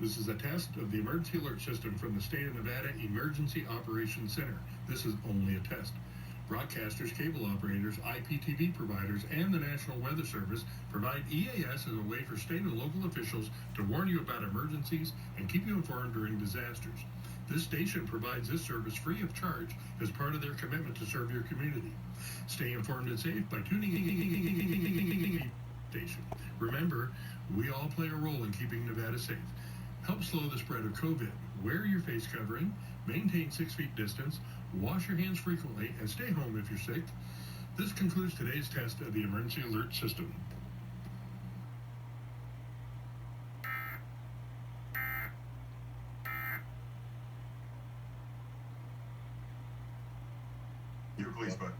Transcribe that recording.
This is a test of the emergency alert system from the State of Nevada Emergency Operations Center. This is only a test. Broadcasters, cable operators, IPTV providers, and the National Weather Service provide EAS as a way for state and local officials to warn you about emergencies and keep you informed during disasters. This station provides this service free of charge as part of their commitment to serve your community. Stay informed and safe by tuning in station. Remember, we all play a role in keeping Nevada safe. Help slow the spread of COVID. Wear your face covering, maintain 6 feet distance, wash your hands frequently, and stay home if you're sick. This concludes today's test of the emergency alert system. Your police, bud.